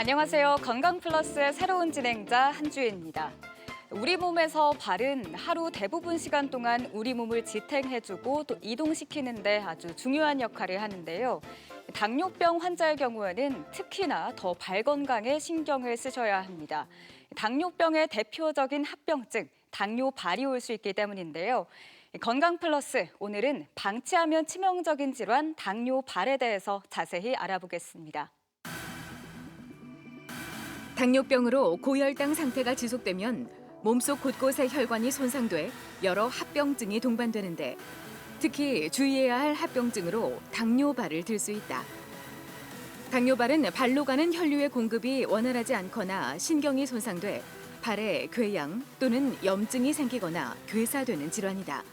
안녕하세요. 건강플러스의 새로운 진행자 한주혜입니다. 우리 몸에서 발은 하루 대부분 시간 동안 우리 몸을 지탱해주고 또 이동시키는 데 아주 중요한 역할을 하는데요. 당뇨병 환자의 경우에는 특히나 더 발 건강에 신경을 쓰셔야 합니다. 당뇨병의 대표적인 합병증, 당뇨발이 올 수 있기 때문인데요. 건강플러스, 오늘은 방치하면 치명적인 질환 당뇨발에 대해서 자세히 알아보겠습니다. 당뇨병으로 고혈당 상태가 지속되면 몸속 곳곳의 혈관이 손상돼 여러 합병증이 동반되는데 특히 주의해야 할 합병증으로 당뇨발을 들 수 있다. 당뇨발은 발로 가는 혈류의 공급이 원활하지 않거나 신경이 손상돼 발에 궤양 또는 염증이 생기거나 괴사되는 질환이다.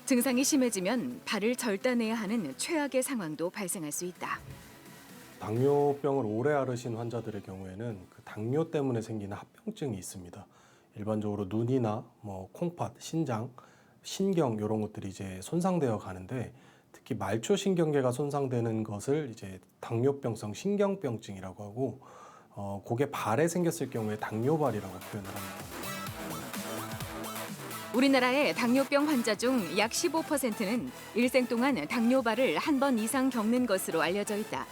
증상이 심해지면 발을 절단해야 하는 최악의 상황도 발생할 수 있다. 당뇨병을 오래 앓으신 환자들의 경우에는 그 당뇨 때문에 생기는 합병증이 있습니다. 일반적으로 눈이나 콩팥, 신장, 신경 이런 것들이 이제 손상되어 가는데 특히 말초신경계가 손상되는 것을 이제 당뇨병성 신경병증이라고 하고 그게 발에 생겼을 경우에 당뇨발이라고 표현을 합니다. 우리나라의 당뇨병 환자 중 약 15%는 일생 동안 당뇨발을 한 번 이상 겪는 것으로 알려져 있다.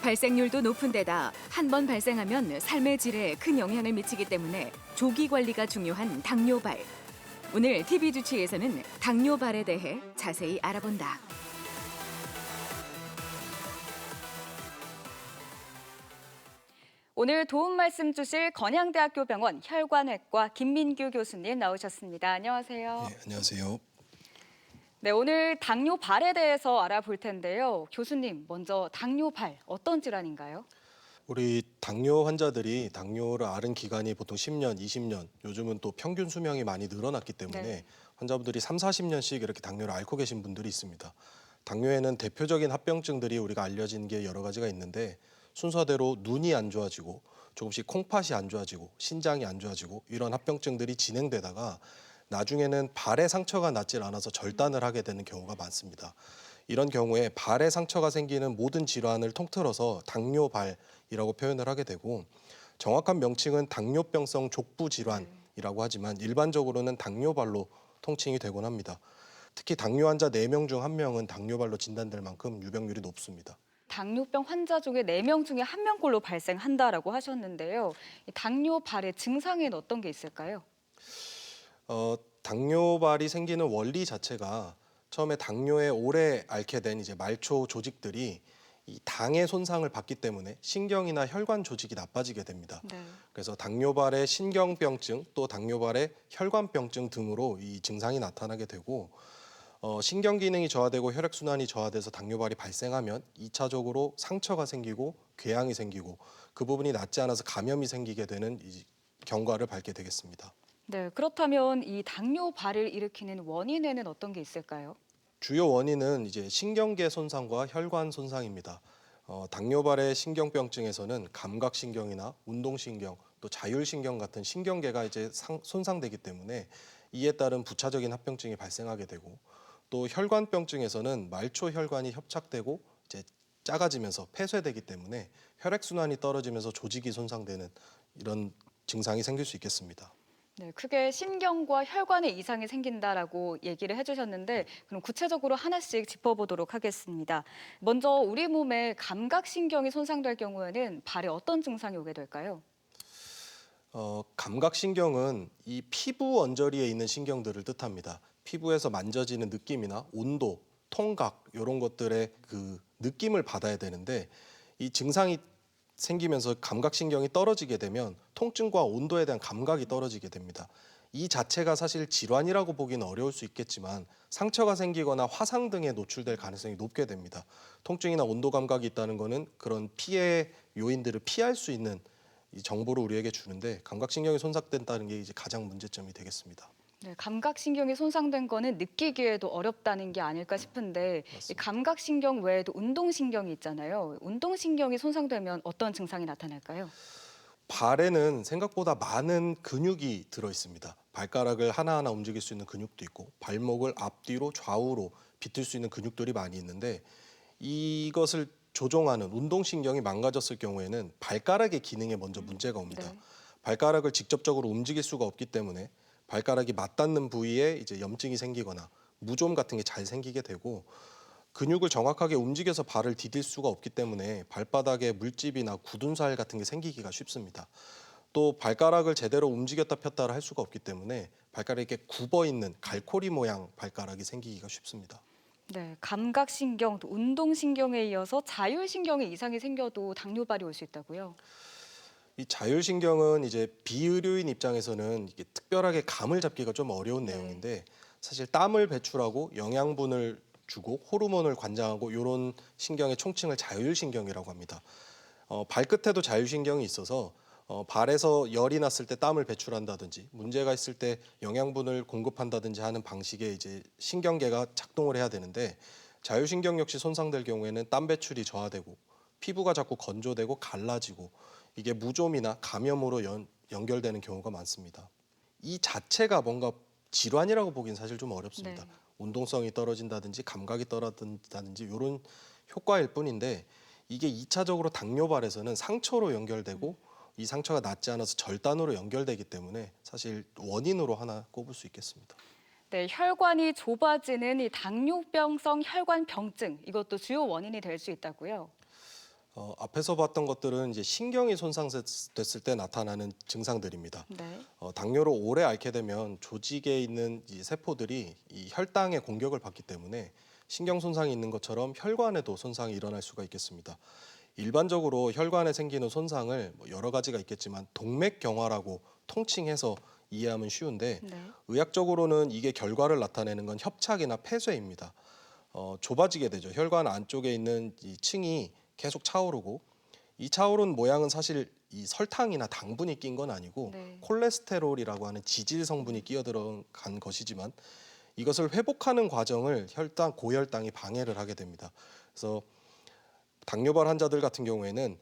발생률도 높은 데다 한 번 발생하면 삶의 질에 큰 영향을 미치기 때문에 조기 관리가 중요한 당뇨발. 오늘 TV 주치에서는 당뇨발에 대해 자세히 알아본다. 오늘 도움 말씀 주실 건양대학교 병원 혈관외과 김민규 교수님 나오셨습니다. 안녕하세요. 네, 안녕하세요. 네, 오늘 당뇨발에 대해서 알아볼 텐데요. 교수님, 먼저 당뇨발 어떤 질환인가요? 우리 당뇨 환자들이 당뇨를 앓은 기간이 보통 10년, 20년, 요즘은 또 평균 수명이 많이 늘어났기 때문에 네. 환자분들이 3, 40년씩 이렇게 당뇨를 앓고 계신 분들이 있습니다. 당뇨에는 대표적인 합병증들이 우리가 알려진 게 여러 가지가 있는데 순서대로 눈이 안 좋아지고 조금씩 콩팥이 안 좋아지고 신장이 안 좋아지고 이런 합병증들이 진행되다가 나중에는 발에 상처가 낫질 않아서 절단을 하게 되는 경우가 많습니다. 이런 경우에 발에 상처가 생기는 모든 질환을 통틀어서 당뇨발이라고 표현을 하게 되고 정확한 명칭은 당뇨병성 족부 질환이라고 하지만 일반적으로는 당뇨발로 통칭이 되곤 합니다. 특히 당뇨 환자 4명 중 1명은 당뇨발로 진단될 만큼 유병률이 높습니다. 당뇨병 환자 중에 4명 중에 1명꼴로 발생한다라고 하셨는데요. 이 당뇨발의 증상에는 어떤 게 있을까요? 당뇨발이 생기는 원리 자체가 처음에 당뇨에 오래 앓게 된 이제 말초 조직들이 이 당의 손상을 받기 때문에 신경이나 혈관 조직이 나빠지게 됩니다. 네. 그래서 당뇨발의 신경병증 또 당뇨발의 혈관병증 등으로 이 증상이 나타나게 되고 신경 기능이 저하되고 혈액순환이 저하돼서 당뇨발이 발생하면 2차적으로 상처가 생기고 궤양이 생기고 그 부분이 낫지 않아서 감염이 생기게 되는 이 경과를 밟게 되겠습니다. 네, 그렇다면 이 당뇨발을 일으키는 원인에는 어떤 게 있을까요? 주요 원인은 이제 신경계 손상과 혈관 손상입니다. 당뇨발의 신경병증에서는 감각신경이나 운동신경, 또 자율신경 같은 신경계가 이제 손상되기 때문에 이에 따른 부차적인 합병증이 발생하게 되고 또 혈관병증에서는 말초 혈관이 협착되고 이제 작아지면서 폐쇄되기 때문에 혈액순환이 떨어지면서 조직이 손상되는 이런 증상이 생길 수 있겠습니다. 네, 크게 신경과 혈관에 이상이 생긴다라고 얘기를 해주셨는데 그럼 구체적으로 하나씩 짚어보도록 하겠습니다. 먼저 우리 몸의 감각신경이 손상될 경우에는 발에 어떤 증상이 오게 될까요? 감각신경은 이 피부 언저리에 있는 신경들을 뜻합니다. 피부에서 만져지는 느낌이나 온도, 통각 이런 것들의 그 느낌을 받아야 되는데 이 증상이 생기면서 감각신경이 떨어지게 되면 통증과 온도에 대한 감각이 떨어지게 됩니다. 이 자체가 사실 질환이라고 보기는 어려울 수 있겠지만 상처가 생기거나 화상 등에 노출될 가능성이 높게 됩니다. 통증이나 온도 감각이 있다는 것은 그런 피해 요인들을 피할 수 있는 이 정보를 우리에게 주는데 감각신경이 손상된다는 게 이제 가장 문제점이 되겠습니다. 네, 감각신경이 손상된 거는 느끼기에도 어렵다는 게 아닐까 싶은데 이 맞습니다. 감각신경 외에도 운동신경이 있잖아요. 운동신경이 손상되면 어떤 증상이 나타날까요? 발에는 생각보다 많은 근육이 들어 있습니다. 발가락을 하나하나 움직일 수 있는 근육도 있고 발목을 앞뒤로 좌우로 비틀 수 있는 근육들이 많이 있는데 이것을 조종하는 운동신경이 망가졌을 경우에는 발가락의 기능에 먼저 문제가 옵니다. 네. 발가락을 직접적으로 움직일 수가 없기 때문에 발가락이 맞닿는 부위에 이제 염증이 생기거나 무좀 같은 게 잘 생기게 되고 근육을 정확하게 움직여서 발을 디딜 수가 없기 때문에 발바닥에 물집이나 굳은 살 같은 게 생기기가 쉽습니다. 또 발가락을 제대로 움직였다 폈다를 할 수가 없기 때문에 발가락이 이렇게 굽어 있는 갈고리 모양 발가락이 생기기가 쉽습니다. 네, 감각신경, 또 운동신경에 이어서 자율신경에 이상이 생겨도 당뇨발이 올 수 있다고요? 이 자율신경은 이제 비의료인 입장에서는 이게 특별하게 감을 잡기가 좀 어려운 네. 내용인데 사실 땀을 배출하고 영양분을 주고 호르몬을 관장하고 이런 신경의 총칭을 자율신경이라고 합니다. 발끝에도 자율신경이 있어서 발에서 열이 났을 때 땀을 배출한다든지 문제가 있을 때 영양분을 공급한다든지 하는 방식의 이제 신경계가 작동을 해야 되는데 자율신경 역시 손상될 경우에는 땀 배출이 저하되고 피부가 자꾸 건조되고 갈라지고 이게 무좀이나 감염으로 연결되는 경우가 많습니다. 이 자체가 뭔가 질환이라고 보기는 사실 좀 어렵습니다. 네. 운동성이 떨어진다든지 감각이 떨어진다든지 이런 효과일 뿐인데 이게 2차적으로 당뇨발에서는 상처로 연결되고 이 상처가 낫지 않아서 절단으로 연결되기 때문에 사실 원인으로 하나 꼽을 수 있겠습니다. 네, 혈관이 좁아지는 이 당뇨병성 혈관병증, 이것도 주요 원인이 될 수 있다고요? 앞에서 봤던 것들은 이제 신경이 손상됐을 때 나타나는 증상들입니다. 네. 당뇨를 오래 앓게 되면 조직에 있는 이 세포들이 이 혈당의 공격을 받기 때문에 신경 손상이 있는 것처럼 혈관에도 손상이 일어날 수가 있겠습니다. 일반적으로 혈관에 생기는 손상을 여러 가지가 있겠지만 동맥경화라고 통칭해서 이해하면 쉬운데 네. 의학적으로는 이게 결과를 나타내는 건 협착이나 폐쇄입니다. 좁아지게 되죠. 혈관 안쪽에 있는 이 층이 계속 차오르고 이 차오른 모양은 사실 이 설탕이나 당분이 낀 건 아니고 네. 콜레스테롤이라고 하는 지질 성분이 끼어들어간 것이지만 이것을 회복하는 과정을 고혈당이 방해를 하게 됩니다. 그래서 당뇨발 환자들 같은 경우에는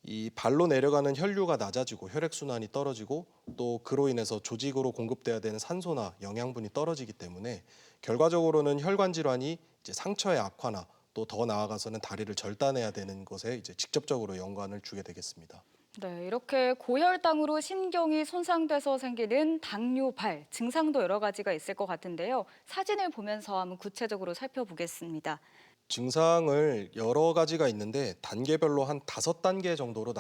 이 발로 내려가는 혈류가 낮아지고 혈액순환이 떨어지고 또 그로 인해서 조직으로 공급돼야 되는 산소나 영양분이 떨어지기 때문에 결과적으로는 혈관 질환이 이제 상처의 악화나 또 더 나아가서는 다리를 절단해야 되는 것에 이제 직접적으로 연관을 주게 되겠습니다. 네, 이렇게 고혈당으로 신경이 손상돼서 생기는 당뇨발, 증상도 여러 가지가 있을 것 같은데요. 사진을 보면서 한번 구체적으로 살펴보겠습니다. 증상을 여러 가지가 있는데 단계별로 한 5단계 정도로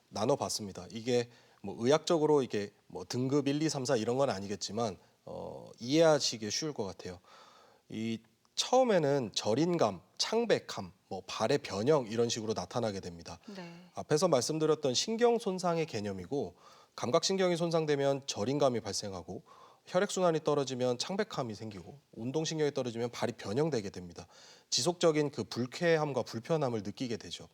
나눠봤습니다. 이게 뭐 의학적으로 이게 뭐 등급 1, 2, 3, 4 이런 건 아니겠지만 이해하시기 쉬울 것 같아요. 이 처음에는 저린감, 창백함, 뭐 발의 변형 이런 식으로 나타나게 됩니다. 네. 앞에서 말씀드렸던 신경 손상의 개념이고 감각신경이 손상되면 저린감이 발생하고 혈액순환이 떨어지면 창백함이 생기고 운동신경이 떨어지면 발이 변형되게 됩니다. 지속적인 그 불쾌함과 불편함을 느끼게 되죠.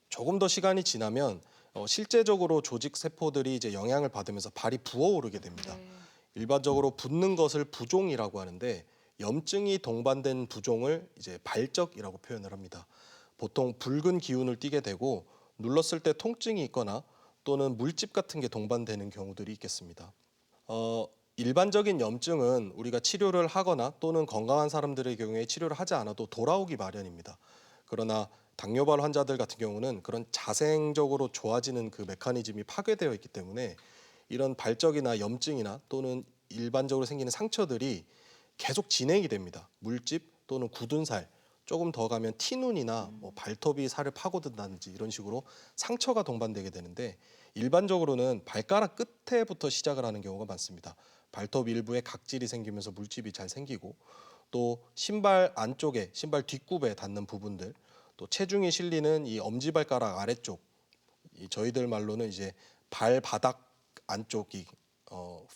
조금 더 시간이 지나면 실제적으로 조직 세포들이 이제 영향을 받으면서 발이 부어오르게 됩니다. 네. 일반적으로 붓는 것을 부종이라고 하는데 염증이 동반된 부종을 이제 발적이라고 표현을 합니다. 보통 붉은 기운을 띠게 되고 눌렀을 때 통증이 있거나 또는 물집 같은 게 동반되는 경우들이 있겠습니다. 일반적인 염증은 우리가 치료를 하거나 또는 건강한 사람들의 경우에 치료를 하지 않아도 돌아오기 마련입니다. 그러나 당뇨발 환자들 같은 경우는 그런 자생적으로 좋아지는 그 메커니즘이 파괴되어 있기 때문에 이런 발적이나 염증이나 또는 일반적으로 생기는 상처들이 계속 진행이 됩니다. 물집 또는 굳은 살, 조금 더 가면 티눈이나 뭐 발톱이 살을 파고든다든지 이런 식으로 상처가 동반되게 되는데 일반적으로는 발가락 끝에부터 시작을 하는 경우가 많습니다. 발톱 일부에 각질이 생기면서 물집이 잘 생기고 또 신발 안쪽에 신발 뒷굽에 닿는 부분들 또 체중이 실리는 이 엄지발가락 아래쪽 저희들 말로는 이제 발바닥 안쪽이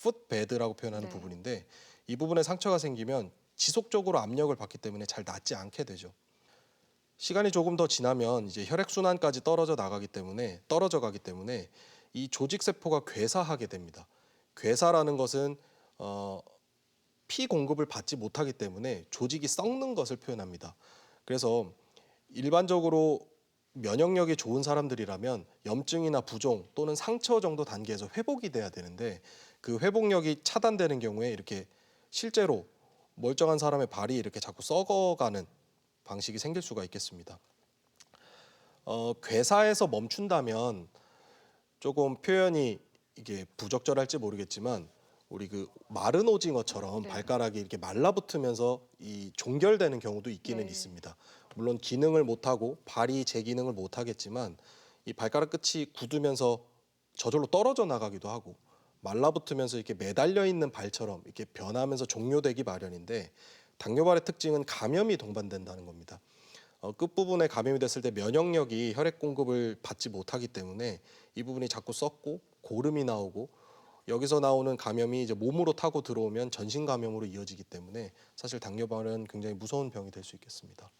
풋베드라고 표현하는 네. 부분인데 이 부분에 상처가 생기면 지속적으로 압력을 받기 때문에 잘 낫지 않게 되죠. 시간이 조금 더 지나면 이제 혈액 순환까지 떨어져 가기 때문에 이 조직 세포가 괴사하게 됩니다. 괴사라는 것은 피 공급을 받지 못하기 때문에 조직이 썩는 것을 표현합니다. 그래서 일반적으로 면역력이 좋은 사람들이라면 염증이나 부종 또는 상처 정도 단계에서 회복이 돼야 되는데 그 회복력이 차단되는 경우에 이렇게 실제로 멀쩡한 사람의 발이 이렇게 자꾸 썩어가는 방식이 생길 수가 있겠습니다. 괴사에서 멈춘다면 조금 표현이 이게 부적절할지 모르겠지만 우리 그 마른 오징어처럼 네. 발가락이 이렇게 말라붙으면서 이 종결되는 경우도 있기는 네. 있습니다. 물론 기능을 못하고 발이 제 기능을 못하겠지만 이 발가락 끝이 굳으면서 저절로 떨어져 나가기도 하고 말라붙으면서 이렇게 매달려 있는 발처럼 이렇게 변하면서 종료되기 마련인데 당뇨발의 특징은 감염이 동반된다는 겁니다. 끝부분에 감염이 됐을 때 면역력이 혈액 공급을 받지 못하기 때문에 이 부분이 자꾸 썩고 고름이 나오고 여기서 나오는 감염이 이제 몸으로 타고 들어오면 전신 감염으로 이어지기 때문에 사실 당뇨발은 굉장히 무서운 병이 될 수 있겠습니다.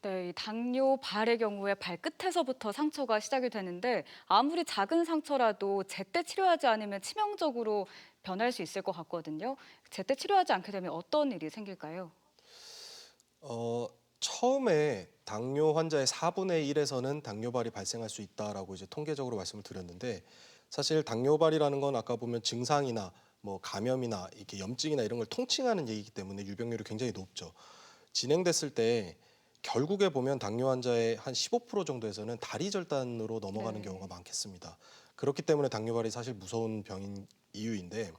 네, 이 당뇨발의 경우에 발끝에서부터 상처가 시작이 되는데 아무리 작은 상처라도 제때 치료하지 않으면 치명적으로 변할 수 있을 것 같거든요. 제때 치료하지 않게 되면 어떤 일이 생길까요? 처음에 당뇨 환자의 4분의 1에서는 당뇨발이 발생할 수 있다라고 이제 통계적으로 말씀을 드렸는데 사실 당뇨발이라는 건 아까 보면 증상이나 뭐 감염이나 이렇게 염증이나 이런 걸 통칭하는 얘기이기 때문에 유병률이 굉장히 높죠. 진행됐을 때 결국에 보면 당뇨 환자의 한 15% 정도에서는 다리 절단으로 넘어가는 네. 경우가 많겠습니다. 그렇기 때문에 당뇨발이 사실 무서운 병인 이유인데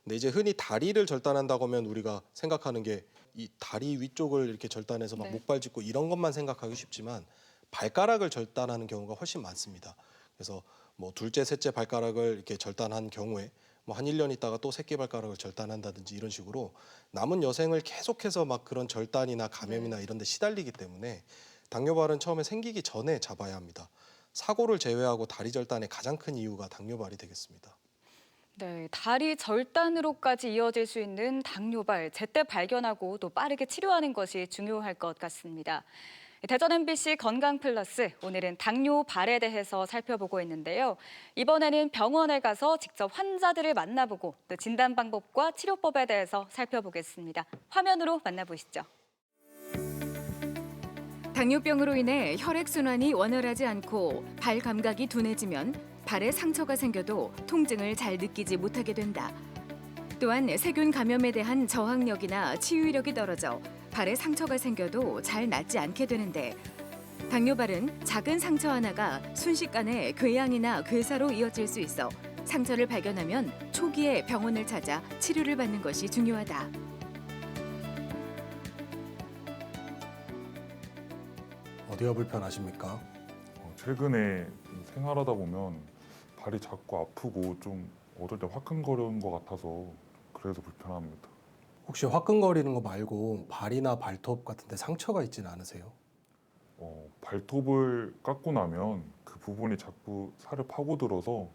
근데 이제 흔히 다리를 절단한다고 하면 우리가 생각하는 게 이 다리 위쪽을 이렇게 절단해서 막 네. 목발 짚고 이런 것만 생각하기 쉽지만 발가락을 절단하는 경우가 훨씬 많습니다. 그래서 뭐 둘째, 셋째 발가락을 이렇게 절단한 경우에 뭐 한 1년 있다가 또 새끼 발가락을 절단한다든지 이런 식으로 남은 여생을 계속해서 막 그런 절단이나 감염이나 이런 데 시달리기 때문에 당뇨발은 처음에 생기기 전에 잡아야 합니다. 사고를 제외하고 다리 절단의 가장 큰 이유가 당뇨발이 되겠습니다. 네, 다리 절단으로까지 이어질 수 있는 당뇨발, 제때 발견하고 또 빠르게 치료하는 것이 중요할 것 같습니다. 대전 MBC 건강 플러스, 오늘은 당뇨발에 대해서 살펴보고 있는데요. 이번에는 병원에 가서 직접 환자들을 만나보고 또 진단 방법과 치료법에 대해서 살펴보겠습니다. 화면으로 만나보시죠. 당뇨병으로 인해 혈액순환이 원활하지 않고 발 감각이 둔해지면 발에 상처가 생겨도 통증을 잘 느끼지 못하게 된다. 또한 세균 감염에 대한 저항력이나 치유력이 떨어져 발에 상처가 생겨도 잘 낫지 않게 되는데 당뇨발은 작은 상처 하나가 순식간에 궤양이나 괴사로 이어질 수 있어 상처를 발견하면 초기에 병원을 찾아 치료를 받는 것이 중요하다. 어디가 불편하십니까? 최근에 좀 생활하다 보면 발이 자꾸 아프고 좀 어떨 때 화끈거리는 것 같아서 그래서 불편합니다. 혹시 화끈거리는 거 말고 발이나 발톱 같은 데 상처가 있지는 않으세요? 발톱을 깎고 나면 그 부분이 자꾸 살을 파고들어서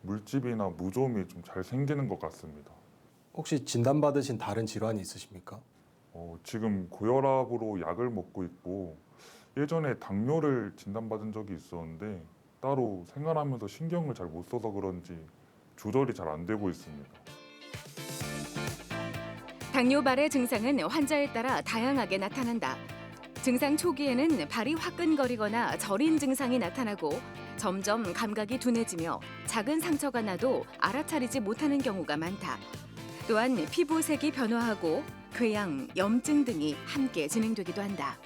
물집이나 무좀이 좀 잘 생기는 것 같습니다. 혹시 진단받으신 다른 질환이 있으십니까? 지금 고혈압으로 약을 먹고 있고 예전에 당뇨를 진단받은 적이 있었는데 따로 생활하면서 신경을 잘 못 써서 그런지 조절이 잘 안 되고 있습니다. 당뇨발의 증상은 환자에 따라 다양하게 나타난다. 증상 초기에는 발이 화끈거리거나 저린 증상이 나타나고 점점 감각이 둔해지며 작은 상처가 나도 알아차리지 못하는 경우가 많다. 또한 피부색이 변화하고 궤양, 염증 등이 함께 진행되기도 한다.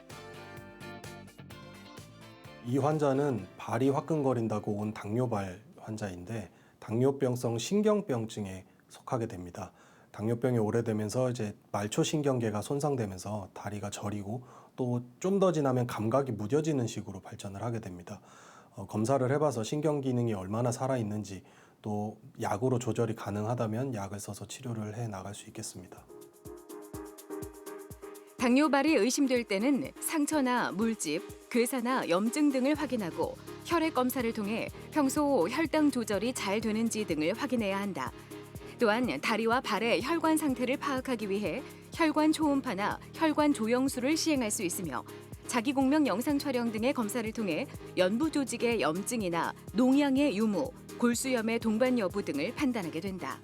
이 환자는 발이 화끈거린다고 온 당뇨발 환자인데 당뇨병성 신경병증에 속하게 됩니다. 당뇨병이 오래되면서 이제 말초신경계가 손상되면서 다리가 저리고 또 좀 더 지나면 감각이 무뎌지는 식으로 발전을 하게 됩니다. 검사를 해봐서 신경 기능이 얼마나 살아있는지 또 약으로 조절이 가능하다면 약을 써서 치료를 해 나갈 수 있겠습니다. 당뇨발이 의심될 때는 상처나 물집, 괴사나 염증 등을 확인하고 혈액 검사를 통해 평소 혈당 조절이 잘 되는지 등을 확인해야 한다. 또한 다리와 발의 혈관 상태를 파악하기 위해 혈관 초음파나 혈관 조영술을 시행할 수 있으며 자기공명 영상 촬영 등의 검사를 통해 연부 조직의 염증이나 농양의 유무, 골수염의 동반 여부 등을 판단하게 된다.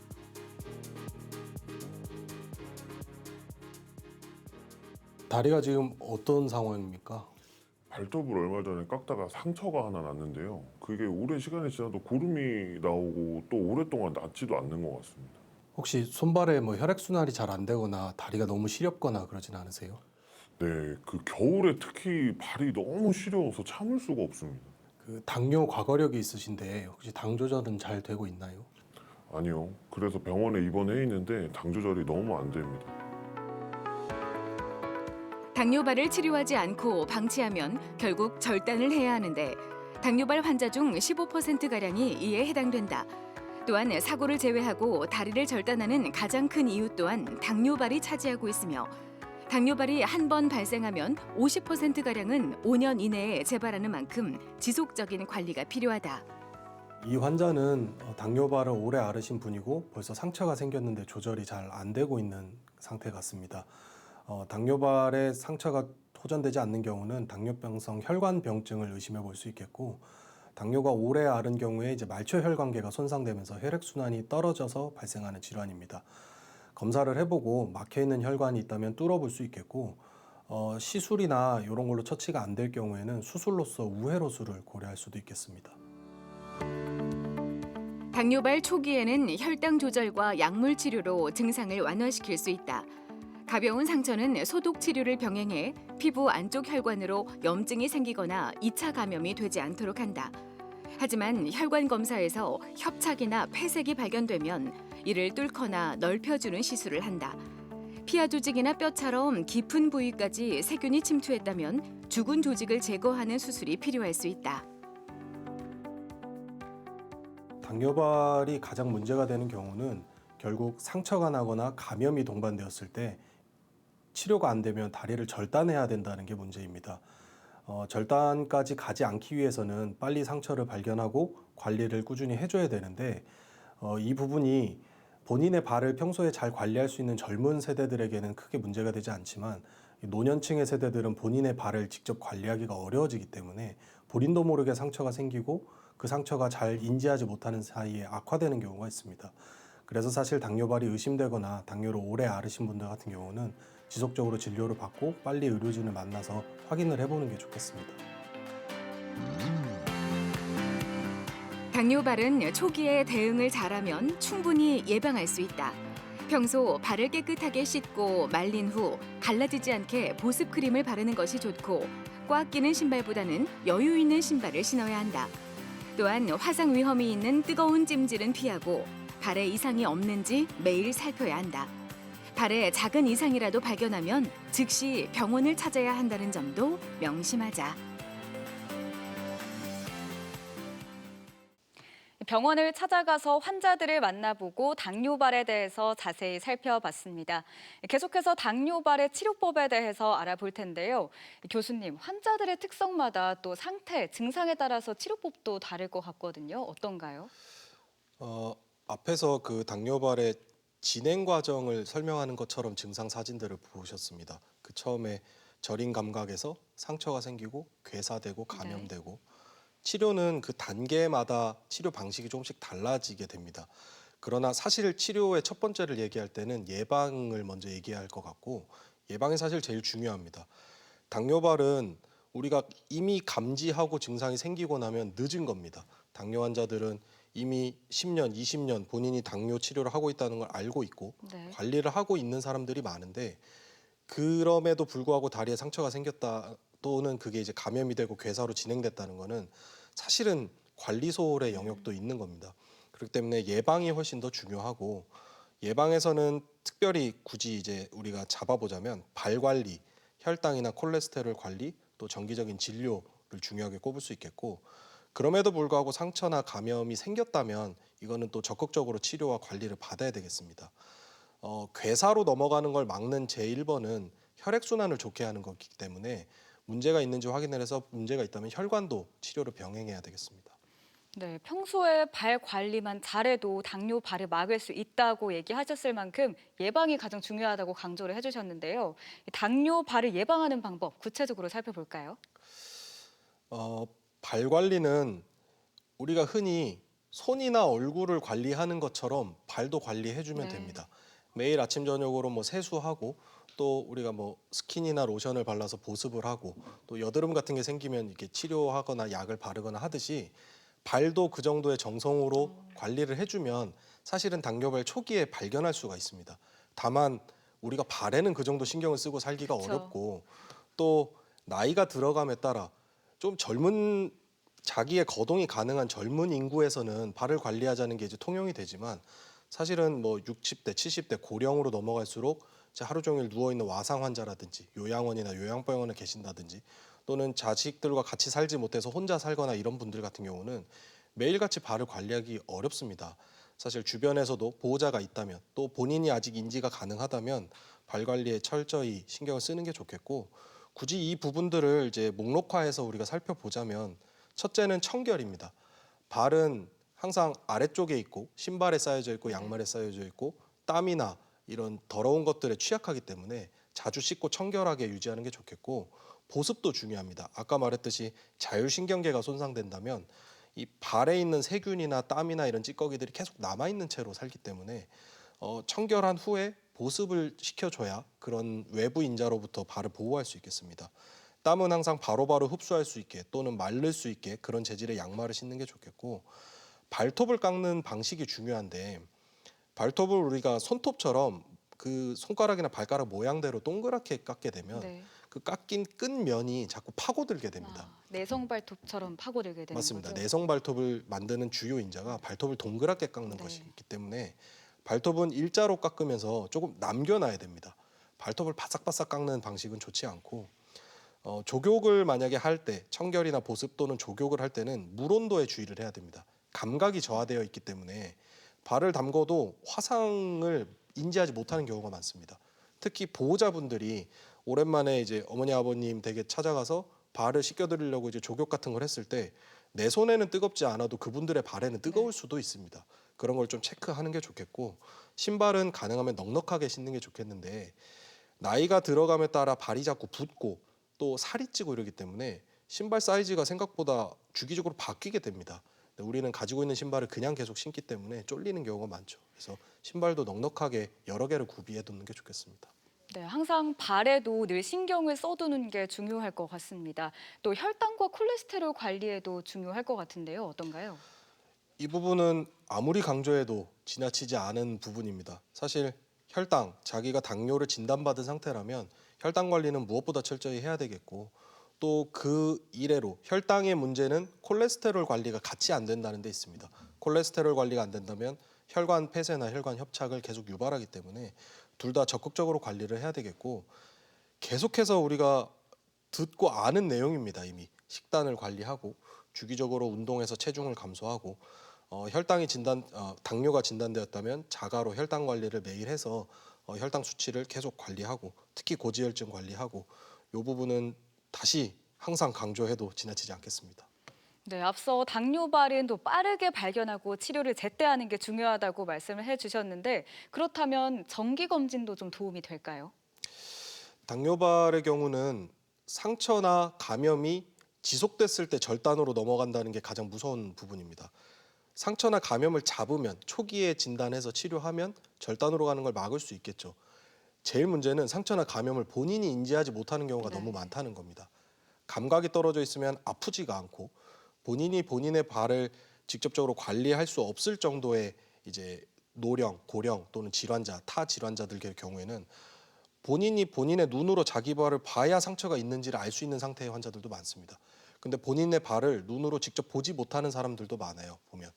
다리가 지금 어떤 상황입니까? 발톱을 얼마 전에 깎다가 상처가 하나 났는데요. 그게 오랜 시간이 지나도 고름이 나오고 또 오랫동안 낫지도 않는 것 같습니다. 혹시 손발에 뭐 혈액순환이 잘 안 되거나 다리가 너무 시렵거나 그러진 않으세요? 네, 그 겨울에 특히 발이 너무 시려워서 참을 수가 없습니다. 그 당뇨 과거력이 있으신데 혹시 당 조절은 잘 되고 있나요? 아니요. 그래서 병원에 입원해 있는데 당 조절이 너무 안 됩니다. 당뇨발을 치료하지 않고 방치하면 결국 절단을 해야 하는데 당뇨발 환자 중 15%가량이 이에 해당된다. 또한 사고를 제외하고 다리를 절단하는 가장 큰 이유 또한 당뇨발이 차지하고 있으며 당뇨발이 한 번 발생하면 50%가량은 5년 이내에 재발하는 만큼 지속적인 관리가 필요하다. 이 환자는 당뇨발을 오래 앓으신 분이고 벌써 상처가 생겼는데 조절이 잘 안 되고 있는 상태 같습니다. 당뇨발에 상처가 호전되지 않는 경우는 당뇨병성 혈관병증을 의심해 볼 수 있겠고, 당뇨가 오래 앓은 경우에 이제 말초혈관계가 손상되면서 혈액순환이 떨어져서 발생하는 질환입니다. 검사를 해보고 막혀 있는 혈관이 있다면 뚫어볼 수 있겠고, 시술이나 이런 걸로 처치가 안 될 경우에는 수술로서 우회로술을 고려할 수도 있겠습니다. 당뇨발 초기에는 혈당 조절과 약물 치료로 증상을 완화시킬 수 있다. 가벼운 상처는 소독 치료를 병행해 피부 안쪽 혈관으로 염증이 생기거나 2차 감염이 되지 않도록 한다. 하지만 혈관 검사에서 협착이나 폐색이 발견되면 이를 뚫거나 넓혀주는 시술을 한다. 피하 조직이나 뼈처럼 깊은 부위까지 세균이 침투했다면 죽은 조직을 제거하는 수술이 필요할 수 있다. 당뇨발이 가장 문제가 되는 경우는 결국 상처가 나거나 감염이 동반되었을 때 치료가 안 되면 다리를 절단해야 된다는 게 문제입니다. 절단까지 가지 않기 위해서는 빨리 상처를 발견하고 관리를 꾸준히 해줘야 되는데, 이 부분이 본인의 발을 평소에 잘 관리할 수 있는 젊은 세대들에게는 크게 문제가 되지 않지만 노년층의 세대들은 본인의 발을 직접 관리하기가 어려워지기 때문에 본인도 모르게 상처가 생기고 그 상처가 잘 인지하지 못하는 사이에 악화되는 경우가 있습니다. 그래서 사실 당뇨발이 의심되거나 당뇨를 오래 앓으신 분들 같은 경우는 지속적으로 진료를 받고 빨리 의료진을 만나서 확인을 해보는 게 좋겠습니다. 당뇨발은 초기에 대응을 잘하면 충분히 예방할 수 있다. 평소 발을 깨끗하게 씻고 말린 후 갈라지지 않게 보습 크림을 바르는 것이 좋고, 꽉 끼는 신발보다는 여유 있는 신발을 신어야 한다. 또한 화상 위험이 있는 뜨거운 찜질은 피하고 발에 이상이 없는지 매일 살펴야 한다. 발에 작은 이상이라도 발견하면 즉시 병원을 찾아야 한다는 점도 명심하자. 병원을 찾아가서 환자들을 만나보고 당뇨발에 대해서 자세히 살펴봤습니다. 계속해서 당뇨발의 치료법에 대해서 알아볼 텐데요. 교수님, 환자들의 특성마다 또 상태, 증상에 따라서 치료법도 다를 것 같거든요. 어떤가요? 앞에서 그 당뇨발의 진행 과정을 설명하는 것처럼 증상 사진들을 보셨습니다. 그 처음에 저린 감각에서 상처가 생기고 괴사되고 감염되고, 치료는 그 단계마다 치료 방식이 조금씩 달라지게 됩니다. 그러나 사실 치료의 첫 번째를 얘기할 때는 예방을 먼저 얘기할 것 같고, 예방이 사실 제일 중요합니다. 당뇨발은 우리가 이미 감지하고 증상이 생기고 나면 늦은 겁니다. 당뇨 환자들은 이미 10년, 20년 본인이 당뇨 치료를 하고 있다는 걸 알고 있고 관리를 하고 있는 사람들이 많은데, 그럼에도 불구하고 다리에 상처가 생겼다, 또는 그게 이제 감염이 되고 괴사로 진행됐다는 거는 사실은 관리 소홀의 영역도 있는 겁니다. 그렇기 때문에 예방이 훨씬 더 중요하고, 예방에서는 특별히 굳이 이제 우리가 잡아보자면 발 관리, 혈당이나 콜레스테롤 관리, 또 정기적인 진료를 중요하게 꼽을 수 있겠고, 그럼에도 불구하고 상처나 감염이 생겼다면 이거는 또 적극적으로 치료와 관리를 받아야 되겠습니다. 괴사로 넘어가는 걸 막는 제1번은 혈액순환을 좋게 하는 거기 때문에 문제가 있는지 확인을 해서 문제가 있다면 혈관도 치료를 병행해야 되겠습니다. 네, 평소에 발 관리만 잘해도 당뇨발을 막을 수 있다고 얘기하셨을 만큼 예방이 가장 중요하다고 강조를 해주셨는데요. 당뇨발을 예방하는 방법 구체적으로 살펴볼까요? 발 관리는 우리가 흔히 손이나 얼굴을 관리하는 것처럼 발도 관리해주면 됩니다. 매일 아침 저녁으로 뭐 세수하고, 또 우리가 뭐 스킨이나 로션을 발라서 보습을 하고, 또 여드름 같은 게 생기면 이렇게 치료하거나 약을 바르거나 하듯이 발도 그 정도의 정성으로 관리를 해주면 사실은 당뇨발 초기에 발견할 수가 있습니다. 다만 우리가 발에는 그 정도 신경을 쓰고 살기가 그쵸. 어렵고 또 나이가 들어감에 따라 좀 젊은 자기의 거동이 가능한 젊은 인구에서는 발을 관리하자는 게 이제 통용이 되지만 사실은 뭐 60대, 70대 고령으로 넘어갈수록 이제 하루 종일 누워 있는 와상 환자라든지 요양원이나 요양병원에 계신다든지 또는 자식들과 같이 살지 못해서 혼자 살거나 이런 분들 같은 경우는 매일같이 발을 관리하기 어렵습니다. 사실 주변에서도 보호자가 있다면 또 본인이 아직 인지가 가능하다면 발 관리에 철저히 신경을 쓰는 게 좋겠고 굳이 이 부분들을 이제 목록화해서 우리가 살펴보자면 첫째는 청결입니다. 발은 항상 아래쪽에 있고 신발에 쌓여져 있고 양말에 쌓여져 있고 땀이나 이런 더러운 것들에 취약하기 때문에 자주 씻고 청결하게 유지하는 게 좋겠고 보습도 중요합니다. 아까 말했듯이 자율신경계가 손상된다면 이 발에 있는 세균이나 땀이나 이런 찌꺼기들이 계속 남아있는 채로 살기 때문에 청결한 후에 보습을 시켜줘야 그런 외부 인자로부터 발을 보호할 수 있겠습니다. 땀은 항상 바로바로 흡수할 수 있게 또는 마를 수 있게 그런 재질의 양말을 신는 게 좋겠고 발톱을 깎는 방식이 중요한데 발톱을 우리가 손톱처럼 그 손가락이나 발가락 모양대로 동그랗게 깎게 되면 네. 그 깎인 끈 면이 자꾸 파고들게 됩니다. 내성 발톱처럼 파고들게 되는 맞습니다. 거죠. 내성 발톱을 만드는 주요 인자가 발톱을 동그랗게 깎는 네. 것이기 때문에 발톱은 일자로 깎으면서 조금 남겨놔야 됩니다. 발톱을 바싹바싹 깎는 방식은 좋지 않고 족욕을 만약에 할 때 청결이나 보습 또는 족욕을 할 때는 물 온도에 주의를 해야 됩니다. 감각이 저하되어 있기 때문에 발을 담궈도 화상을 인지하지 못하는 경우가 많습니다. 특히 보호자분들이 오랜만에 이제 어머니 아버님 댁에 찾아가서 발을 씻겨드리려고 이제 족욕 같은 걸 했을 때 내 손에는 뜨겁지 않아도 그분들의 발에는 뜨거울 수도 있습니다. 그런 걸 좀 체크하는 게 좋겠고 신발은 가능하면 넉넉하게 신는 게 좋겠는데 나이가 들어감에 따라 발이 자꾸 붓고 또 살이 찌고 이러기 때문에 신발 사이즈가 생각보다 주기적으로 바뀌게 됩니다. 근데 우리는 가지고 있는 신발을 그냥 계속 신기 때문에 쫄리는 경우가 많죠. 그래서 신발도 넉넉하게 여러 개를 구비해 두는 게 좋겠습니다. 네, 항상 발에도 늘 신경을 써두는 게 중요할 것 같습니다. 또 혈당과 콜레스테롤 관리에도 중요할 것 같은데요. 어떤가요? 이 부분은 아무리 강조해도 지나치지 않은 부분입니다. 사실 혈당, 자기가 당뇨를 진단받은 상태라면 혈당 관리는 무엇보다 철저히 해야 되겠고 또 그 이래로 혈당의 문제는 콜레스테롤 관리가 같이 안 된다는 데 있습니다. 콜레스테롤 관리가 안 된다면 혈관 폐쇄나 혈관 협착을 계속 유발하기 때문에 둘 다 적극적으로 관리를 해야 되겠고 계속해서 우리가 듣고 아는 내용입니다. 이미 식단을 관리하고 주기적으로 운동해서 체중을 감소하고 당뇨가 진단되었다면 자가로 혈당 관리를 매일 해서 혈당 수치를 계속 관리하고 특히 고지혈증 관리하고 이 부분은 다시 항상 강조해도 지나치지 않겠습니다. 네, 앞서 당뇨발은 또 빠르게 발견하고 치료를 제때 하는 게 중요하다고 말씀을 해주셨는데 그렇다면 정기 검진도 좀 도움이 될까요? 당뇨발의 경우는 상처나 감염이 지속됐을 때 절단으로 넘어간다는 게 가장 무서운 부분입니다. 상처나 감염을 잡으면 초기에 진단해서 치료하면 절단으로 가는 걸 막을 수 있겠죠. 제일 문제는 상처나 감염을 본인이 인지하지 못하는 경우가 네. 너무 많다는 겁니다. 감각이 떨어져 있으면 아프지가 않고 본인이 본인의 발을 직접적으로 관리할 수 없을 정도의 이제 노령, 고령 또는 질환자, 타 질환자들의 경우에는 본인이 본인의 눈으로 자기 발을 봐야 상처가 있는지를 알 수 있는 상태의 환자들도 많습니다. 근데 본인의 발을 눈으로 직접 보지 못하는 사람들도 많아요, 보면.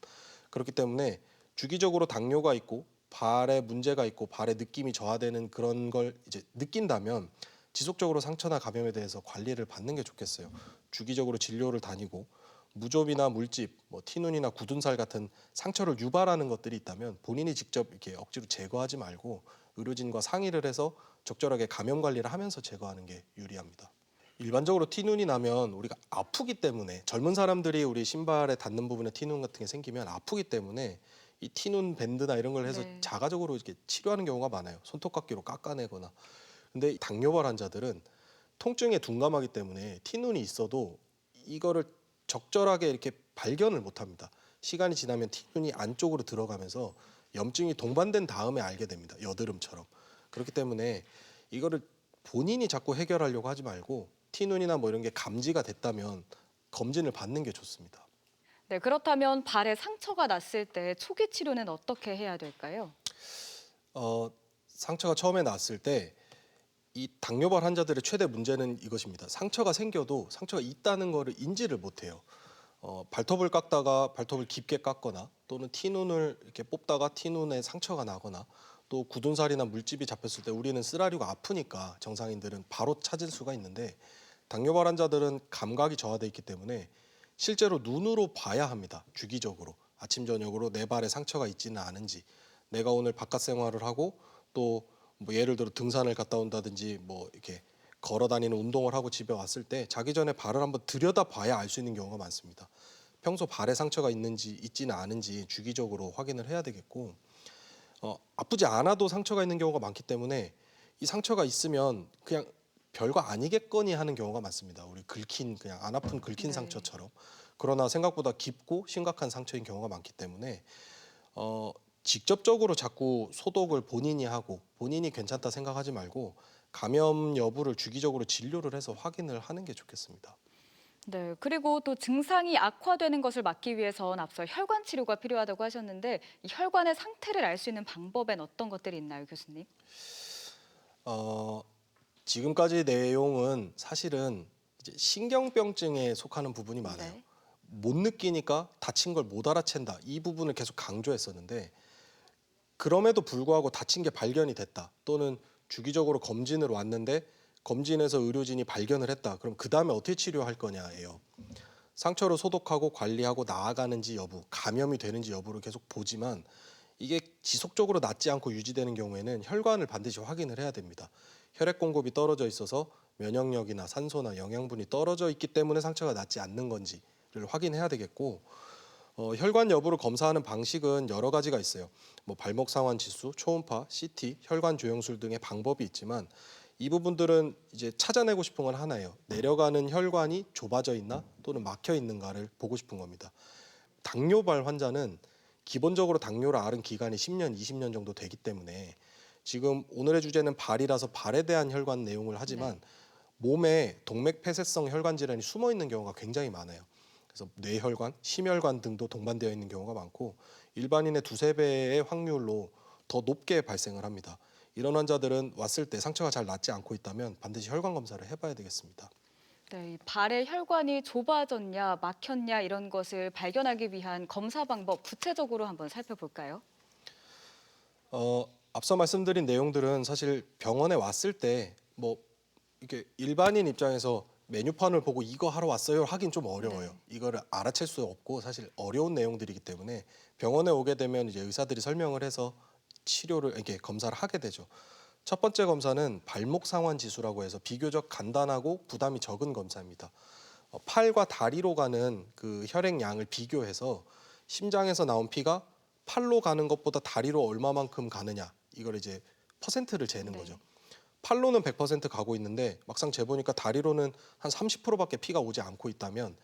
그렇기 때문에 주기적으로 당뇨가 있고 발에 문제가 있고 발의 느낌이 저하되는 그런 걸 이제 느낀다면 지속적으로 상처나 감염에 대해서 관리를 받는 게 좋겠어요. 주기적으로 진료를 다니고 무좀이나 물집, 티눈이나 굳은 살 같은 상처를 유발하는 것들이 있다면 본인이 직접 이렇게 억지로 제거하지 말고 의료진과 상의를 해서 적절하게 감염 관리를 하면서 제거하는 게 유리합니다. 일반적으로 티눈이 나면 우리가 아프기 때문에 젊은 사람들이 우리 신발에 닿는 부분에 티눈 같은 게 생기면 아프기 때문에 이 티눈 밴드나 이런 걸 해서 네. 자가적으로 이렇게 치료하는 경우가 많아요. 손톱깎이로 깎아내거나. 근데 당뇨발 환자들은 통증에 둔감하기 때문에 티눈이 있어도 이거를 적절하게 이렇게 발견을 못합니다. 시간이 지나면 티눈이 안쪽으로 들어가면서 염증이 동반된 다음에 알게 됩니다. 여드름처럼. 그렇기 때문에 이거를 본인이 자꾸 해결하려고 하지 말고 티눈이나 이런 게 감지가 됐다면 검진을 받는 게 좋습니다. 네, 그렇다면 발에 상처가 났을 때 초기 치료는 어떻게 해야 될까요? 상처가 처음에 났을 때 이 당뇨발 환자들의 최대 문제는 이것입니다. 상처가 생겨도 상처가 있다는 거를 인지를 못해요. 발톱을 깎다가 발톱을 깊게 깎거나 또는 티눈을 이렇게 뽑다가 티눈에 상처가 나거나 또 굳은 살이나 물집이 잡혔을 때 우리는 쓰라리가 아프니까 정상인들은 바로 찾을 수가 있는데 당뇨발 환자들은 감각이 저하돼 있기 때문에 실제로 눈으로 봐야 합니다. 주기적으로 아침 저녁으로 내 발에 상처가 있지는 않은지, 내가 오늘 바깥 생활을 하고 또 뭐 예를 들어 등산을 갔다 온다든지 뭐 이렇게 걸어 다니는 운동을 하고 집에 왔을 때 자기 전에 발을 한번 들여다 봐야 알 수 있는 경우가 많습니다. 평소 발에 상처가 있는지 있지는 않은지 주기적으로 확인을 해야 되겠고, 아프지 않아도 상처가 있는 경우가 많기 때문에 이 상처가 있으면 그냥 별거 아니겠거니 하는 경우가 많습니다. 우리 긁힌 그냥 안 아픈 긁힌 네. 상처처럼. 그러나 생각보다 깊고 심각한 상처인 경우가 많기 때문에 직접적으로 자꾸 소독을 본인이 하고 본인이 괜찮다 생각하지 말고 감염 여부를 주기적으로 진료를 해서 확인을 하는 게 좋겠습니다. 네, 그리고 또 증상이 악화되는 것을 막기 위해선 앞서 혈관 치료가 필요하다고 하셨는데 이 혈관의 상태를 알 수 있는 방법엔 어떤 것들이 있나요, 교수님? 지금까지 내용은 사실은 이제 신경병증에 속하는 부분이 많아요. 네. 못 느끼니까 다친 걸 못 알아챈다. 이 부분을 계속 강조했었는데 그럼에도 불구하고 다친 게 발견이 됐다. 또는 주기적으로 검진을 왔는데 검진에서 의료진이 발견을 했다. 그럼 그 다음에 어떻게 치료할 거냐예요. 상처를 소독하고 관리하고 나아가는지 여부, 감염이 되는지 여부를 계속 보지만 이게 지속적으로 낫지 않고 유지되는 경우에는 혈관을 반드시 확인을 해야 됩니다. 혈액 공급이 떨어져 있어서 면역력이나 산소나 영양분이 떨어져 있기 때문에 상처가 낫지 않는 건지를 확인해야 되겠고, 혈관 여부를 검사하는 방식은 여러 가지가 있어요. 뭐 발목 상환 지수, 초음파, CT, 혈관 조영술 등의 방법이 있지만 이 부분들은 이제 찾아내고 싶은 건 하나예요. 내려가는 혈관이 좁아져 있나 또는 막혀 있는가를 보고 싶은 겁니다. 당뇨발 환자는 기본적으로 당뇨를 앓은 기간이 10년, 20년 정도 되기 때문에 지금 오늘의 주제는 발이라서 발에 대한 혈관 내용을 하지만 몸에 동맥폐쇄성 혈관 질환이 숨어 있는 경우가 굉장히 많아요. 그래서 뇌혈관, 심혈관 등도 동반되어 있는 경우가 많고 일반인의 2~3배의 확률로 더 높게 발생을 합니다. 이런 환자들은 왔을 때 상처가 잘 낫지 않고 있다면 반드시 혈관 검사를 해봐야 되겠습니다. 네, 이 발의 혈관이 좁아졌냐, 막혔냐 이런 것을 발견하기 위한 검사 방법 구체적으로 한번 살펴볼까요? 앞서 말씀드린 내용들은 사실 병원에 왔을 때 뭐 이렇게 일반인 입장에서 메뉴판을 보고 이거 하러 왔어요 하긴 좀 어려워요. 이거를 알아챌 수 없고 사실 어려운 내용들이기 때문에 병원에 오게 되면 이제 의사들이 설명을 해서 치료를 이렇게 검사를 하게 되죠. 첫 번째 검사는 발목 상환 지수라고 해서 비교적 간단하고 부담이 적은 검사입니다. 팔과 다리로 가는 그 혈액 양을 비교해서 심장에서 나온 피가 팔로 가는 것보다 다리로 얼마만큼 가느냐 이걸 이제 퍼센트를 재는 거죠. 팔로는 100% 가고 있는데 막상 재보니까 다리로는 한 30%밖에 피가 오지 않고 있다면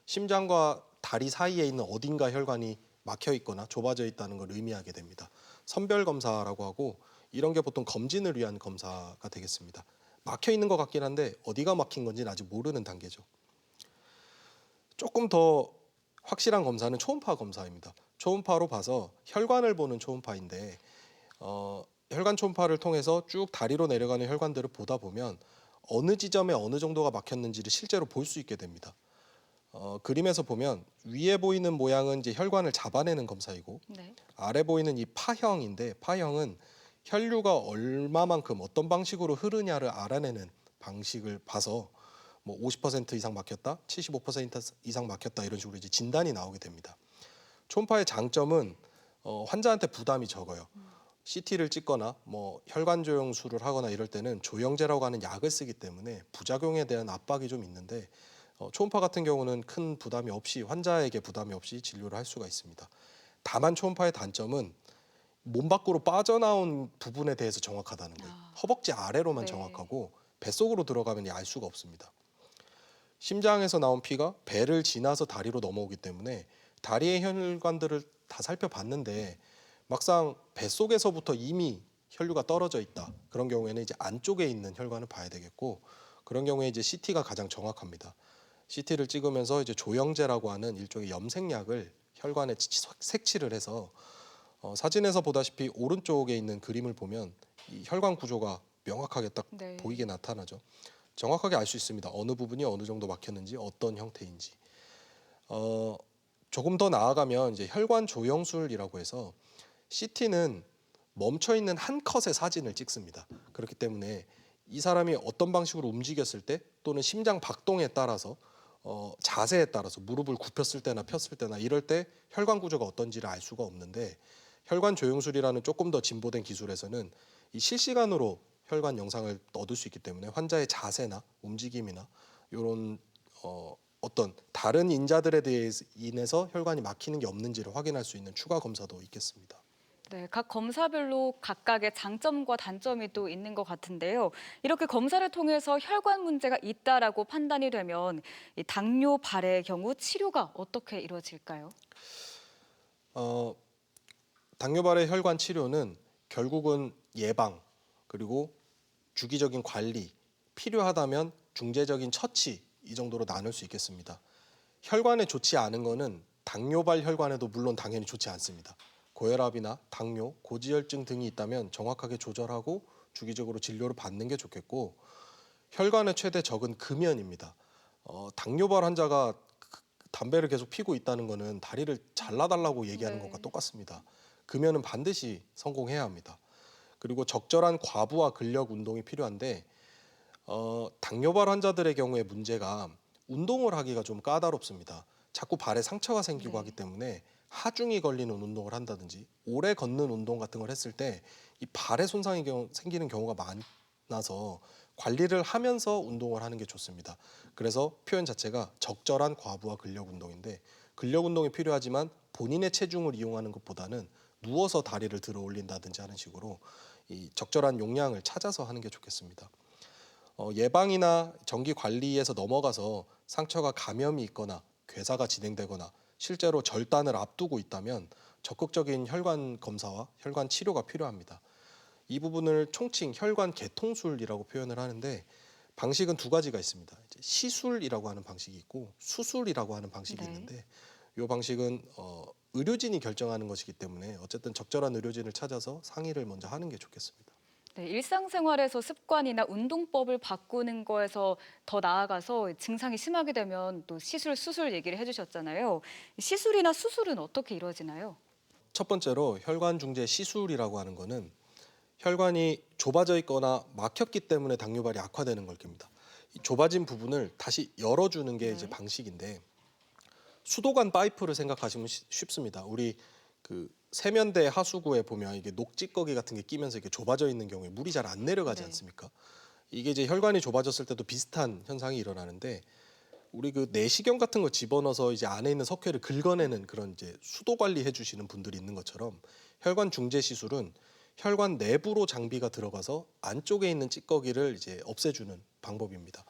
심장과 다리 사이에 있는 어딘가 혈관이 막혀 있거나 좁아져 있다는 걸 의미하게 됩니다. 선별 검사라고 하고 이런 게 보통 검진을 위한 검사가 되겠습니다. 막혀 있는 것 같긴 한데 어디가 막힌 건지는 아직 모르는 단계죠. 조금 더 확실한 검사는 초음파 검사입니다. 초음파로 봐서 혈관을 보는 초음파인데 혈관 초음파를 통해서 쭉 다리로 내려가는 혈관들을 보다 보면 어느 지점에 어느 정도가 막혔는지를 실제로 볼 수 있게 됩니다. 그림에서 보면 위에 보이는 모양은 이제 혈관을 잡아내는 검사이고 아래 보이는 이 파형인데 파형은 혈류가 얼마만큼 어떤 방식으로 흐르냐를 알아내는 방식을 봐서 뭐 50% 이상 막혔다, 75% 이상 막혔다 이런 식으로 이제 진단이 나오게 됩니다. 초음파의 장점은 환자한테 부담이 적어요. CT를 찍거나 뭐 혈관 조영술을 하거나 이럴 때는 조영제라고 하는 약을 쓰기 때문에 부작용에 대한 압박이 좀 있는데 초음파 같은 경우는 큰 부담이 없이 환자에게 부담이 없이 진료를 할 수가 있습니다. 다만 초음파의 단점은 몸 밖으로 빠져나온 부분에 대해서 정확하다는 거예요. 허벅지 아래로만 정확하고 뱃속으로 들어가면 알 수가 없습니다. 심장에서 나온 피가 배를 지나서 다리로 넘어오기 때문에 다리의 혈관들을 다 살펴봤는데 막상 뱃속에서부터 이미 혈류가 떨어져 있다. 그런 경우에는 이제 안쪽에 있는 혈관을 봐야 되겠고 그런 경우에 이제 CT가 가장 정확합니다. CT를 찍으면서 이제 조영제라고 하는 일종의 염색약을 혈관에 색칠을 해서 사진에서 보다시피 오른쪽에 있는 그림을 보면 이 혈관 구조가 명확하게 딱 네. 보이게 나타나죠. 정확하게 알 수 있습니다. 어느 부분이 어느 정도 막혔는지, 어떤 형태인지. 조금 더 나아가면 이제 혈관 조영술이라고 해서 CT는 멈춰 있는 한 컷의 사진을 찍습니다. 그렇기 때문에 이 사람이 어떤 방식으로 움직였을 때 또는 심장 박동에 따라서 자세에 따라서 무릎을 굽혔을 때나 폈을 때나 이럴 때 혈관 구조가 어떤지를 알 수가 없는데, 혈관 조영술이라는 조금 더 진보된 기술에서는 이 실시간으로 혈관 영상을 얻을 수 있기 때문에 환자의 자세나 움직임이나 이런 어떤 다른 인자들에 대해 인해서 혈관이 막히는 게 없는지를 확인할 수 있는 추가 검사도 있겠습니다. 네, 각 검사별로 각각의 장점과 단점이 또 있는 것 같은데요. 이렇게 검사를 통해서 혈관 문제가 있다라고 판단이 되면 이 당뇨발의 경우 치료가 어떻게 이루어질까요? 당뇨발의 혈관 치료는 결국은 예방, 그리고 주기적인 관리, 필요하다면 중재적인 처치, 이 정도로 나눌 수 있겠습니다. 혈관에 좋지 않은 거는 당뇨발 혈관에도 물론 당연히 좋지 않습니다. 고혈압이나 당뇨, 고지혈증 등이 있다면 정확하게 조절하고 주기적으로 진료를 받는 게 좋겠고, 혈관의 최대 적은 금연입니다. 당뇨발 환자가 담배를 계속 피고 있다는 거는 다리를 잘라달라고 얘기하는 네. 것과 똑같습니다. 금연은 반드시 성공해야 합니다. 그리고 적절한 과부와 근력 운동이 필요한데, 당뇨발 환자들의 경우에 문제가 운동을 하기가 좀 까다롭습니다. 자꾸 발에 상처가 생기고 네. 하기 때문에 하중이 걸리는 운동을 한다든지 오래 걷는 운동 같은 걸 했을 때 이 발에 손상이 생기는 경우가 많아서 관리를 하면서 운동을 하는 게 좋습니다. 그래서 표현 자체가 적절한 과부와 근력 운동인데, 근력 운동이 필요하지만 본인의 체중을 이용하는 것보다는 누워서 다리를 들어 올린다든지 하는 식으로 이 적절한 용량을 찾아서 하는 게 좋겠습니다. 예방이나 정기 관리에서 넘어가서 상처가 감염이 있거나 괴사가 진행되거나 실제로 절단을 앞두고 있다면 적극적인 혈관 검사와 혈관 치료가 필요합니다. 이 부분을 총칭 혈관 개통술이라고 표현을 하는데, 방식은 두 가지가 있습니다. 이제 시술이라고 하는 방식이 있고 수술이라고 하는 방식이 네. 있는데, 이 방식은 의료진이 결정하는 것이기 때문에 어쨌든 적절한 의료진을 찾아서 상의를 먼저 하는 게 좋겠습니다. 네, 일상생활에서 습관이나 운동법을 바꾸는 거에서 더 나아가서 증상이 심하게 되면 또 시술, 수술 얘기를 해주셨잖아요. 시술이나 수술은 어떻게 이루어지나요? 첫 번째로 혈관 중재 시술이라고 하는 거는 혈관이 좁아져 있거나 막혔기 때문에 당뇨발이 악화되는 걸 겁니다. 이 좁아진 부분을 다시 열어주는 게 이제 네. 방식인데, 수도관 파이프를 생각하시면 쉽습니다. 우리 그 세면대 하수구에 보면 이게 녹찌꺼기 같은 게 끼면서 이렇게 좁아져 있는 경우에 물이 잘 안 내려가지 네. 않습니까? 이게 이제 혈관이 좁아졌을 때도 비슷한 현상이 일어나는데, 우리 그 내시경 같은 거 집어넣어서 이제 안에 있는 석회를 긁어내는 그런 이제 수도 관리해 주시는 분들이 있는 것처럼, 혈관 중재 시술은 혈관 내부로 장비가 들어가서 안쪽에 있는 찌꺼기를 이제 없애주는 방법입니다.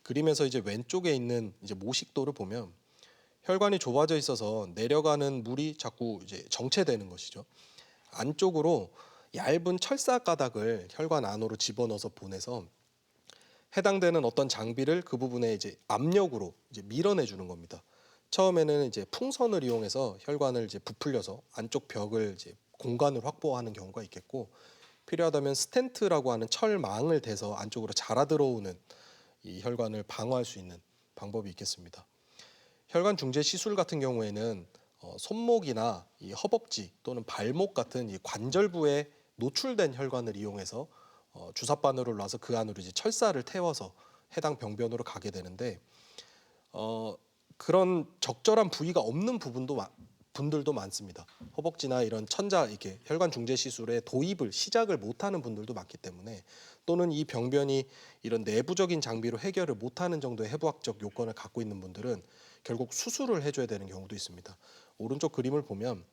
그림에서 이제 왼쪽에 있는 이제 모식도를 보면 혈관이 좁아져 있어서 내려가는 물이 자꾸 이제 정체되는 것이죠. 안쪽으로 얇은 철사 가닥을 혈관 안으로 집어넣어서 보내서 해당되는 어떤 장비를 그 부분에 이제 압력으로 이제 밀어내 주는 겁니다. 처음에는 이제 풍선을 이용해서 혈관을 이제 부풀려서 안쪽 벽을 이제 공간을 확보하는 경우가 있겠고, 필요하다면 스텐트라고 하는 철망을 대서 안쪽으로 자라 들어오는 이 혈관을 방어할 수 있는 방법이 있겠습니다. 혈관 중재 시술 같은 경우에는 손목이나 이 허벅지 또는 발목 같은 이 관절부에 노출된 혈관을 이용해서 주사바늘을 놔서 그 안으로 이제 철사를 태워서 해당 병변으로 가게 되는데, 그런 적절한 부위가 없는 분들도 많습니다. 허벅지나 이런 천자 이렇게 혈관 중재 시술에 도입을 시작을 못하는 분들도 많기 때문에, 또는 이 병변이 이런 내부적인 장비로 해결을 못하는 정도의 해부학적 요건을 갖고 있는 분들은 결국 수술을 해줘야 되는 경우도 있습니다. 오른쪽 그림을 보면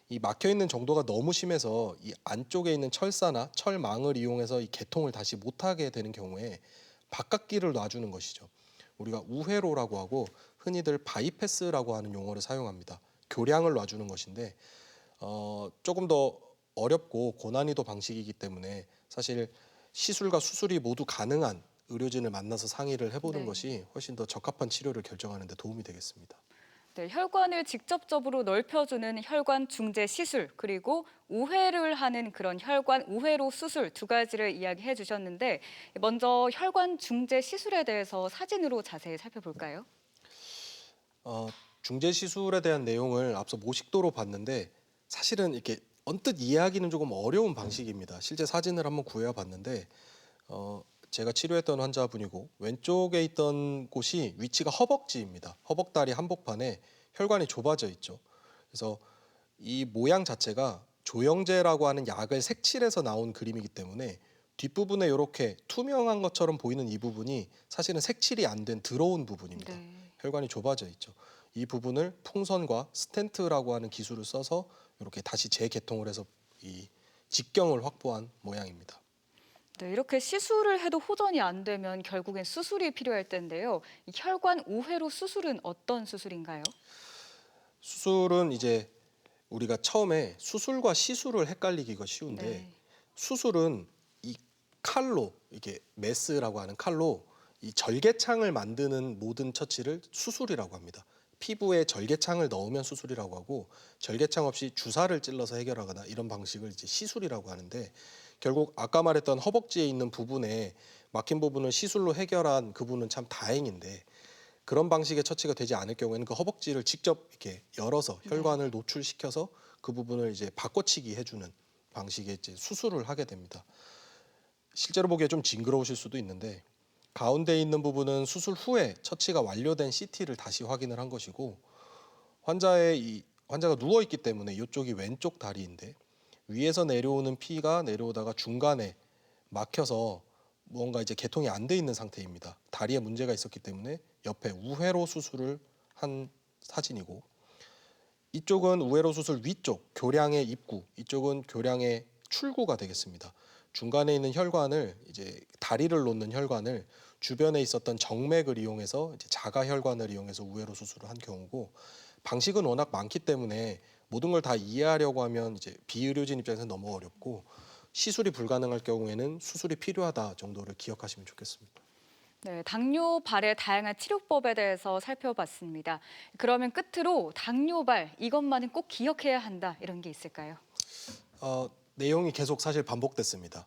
이 막혀 있는 정도가 너무 심해서 이 안쪽에 있는 철사나 철망을 이용해서 이 개통을 다시 못하게 되는 경우에 바깥길을 놔주는 것이죠. 우리가 우회로라고 하고 흔히들 바이패스라고 하는 용어를 사용합니다. 교량을 놔주는 것인데, 조금 더 어렵고 고난이도 방식이기 때문에 사실 시술과 수술이 모두 가능한 의료진을 만나서 상의를 해보는 네. 것이 훨씬 더 적합한 치료를 결정하는 데 도움이 되겠습니다. 네, 혈관을 직접적으로 넓혀주는 혈관 중재 시술, 그리고 우회를 하는 그런 혈관 우회로 수술 두 가지를 이야기해 주셨는데, 먼저 혈관 중재 시술에 대해서 사진으로 자세히 살펴볼까요? 중재 시술에 대한 내용을 앞서 모식도로 봤는데 사실은 이렇게 언뜻 이해하기는 조금 어려운 방식입니다. 실제 사진을 한번 구해와 봤는데 제가 치료했던 환자분이고 왼쪽에 있던 곳이 위치가 허벅지입니다. 허벅다리 한복판에 혈관이 좁아져 있죠. 그래서 이 모양 자체가 조영제라고 하는 약을 색칠해서 나온 그림이기 때문에 뒷부분에 이렇게 투명한 것처럼 보이는 이 부분이 사실은 색칠이 안 된 더러운 부분입니다. 네. 혈관이 좁아져 있죠. 이 부분을 풍선과 스텐트라고 하는 기술을 써서 이렇게 다시 재개통을 해서 이 직경을 확보한 모양입니다. 네, 이렇게 시술을 해도 호전이 안 되면 결국엔 수술이 필요할 텐데요. 이 혈관 우회로 수술은 어떤 수술인가요? 수술은 이제 우리가 처음에 수술과 시술을 헷갈리기가 쉬운데 네. 수술은 이 칼로 이게 메스라고 하는 칼로 이 절개창을 만드는 모든 처치를 수술이라고 합니다. 피부에 절개창을 넣으면 수술이라고 하고 절개창 없이 주사를 찔러서 해결하거나 이런 방식을 이제 시술이라고 하는데 결국 아까 말했던 허벅지에 있는 부분에 막힌 부분을 시술로 해결한 그분은 참 다행인데 그런 방식의 처치가 되지 않을 경우에는 그 허벅지를 직접 이렇게 열어서 혈관을 노출시켜서 그 부분을 이제 바꿔치기 해주는 방식의 이제 수술을 하게 됩니다. 실제로 보기에 좀 징그러우실 수도 있는데 가운데 있는 부분은 수술 후에 처치가 완료된 CT를 다시 확인을 한 것이고 환자가 누워 있기 때문에 이쪽이 왼쪽 다리인데 위에서 내려오는 피가 내려오다가 중간에 막혀서 뭔가 이제 개통이 안 돼 있는 상태입니다. 다리에 문제가 있었기 때문에 옆에 우회로 수술을 한 사진이고 이쪽은 우회로 수술 위쪽 교량의 입구, 이쪽은 교량의 출구가 되겠습니다. 중간에 있는 혈관을 이제 다리를 놓는 혈관을 주변에 있었던 정맥을 이용해서 이제 자가 혈관을 이용해서 우회로 수술을 한 경우고 방식은 워낙 많기 때문에 모든 걸 다 이해하려고 하면 이제 비의료진 입장에서는 너무 어렵고 시술이 불가능할 경우에는 수술이 필요하다 정도를 기억하시면 좋겠습니다. 네, 당뇨발의 다양한 치료법에 대해서 살펴봤습니다. 그러면 끝으로 당뇨발 이것만은 꼭 기억해야 한다 이런 게 있을까요? 내용이 계속 사실 반복됐습니다.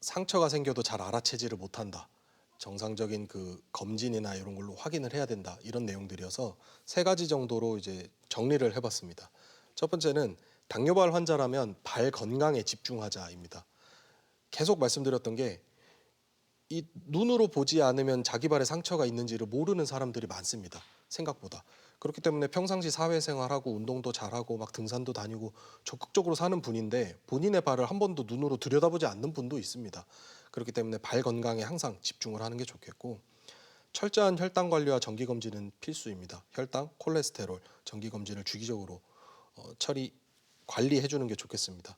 상처가 생겨도 잘 알아채지를 못한다. 정상적인 그 검진이나 이런 걸로 확인을 해야 된다. 이런 내용들이어서 세 가지 정도로 이제 정리를 해봤습니다. 첫 번째는 당뇨발 환자라면 발 건강에 집중하자입니다. 계속 말씀드렸던 게 이 눈으로 보지 않으면 자기 발에 상처가 있는지를 모르는 사람들이 많습니다. 생각보다. 그렇기 때문에 평상시 사회생활하고 운동도 잘하고 막 등산도 다니고 적극적으로 사는 분인데 본인의 발을 한 번도 눈으로 들여다보지 않는 분도 있습니다. 그렇기 때문에 발 건강에 항상 집중을 하는 게 좋겠고 철저한 혈당 관리와 정기 검진은 필수입니다. 혈당, 콜레스테롤, 정기 검진을 주기적으로 관리해 주는 게 좋겠습니다.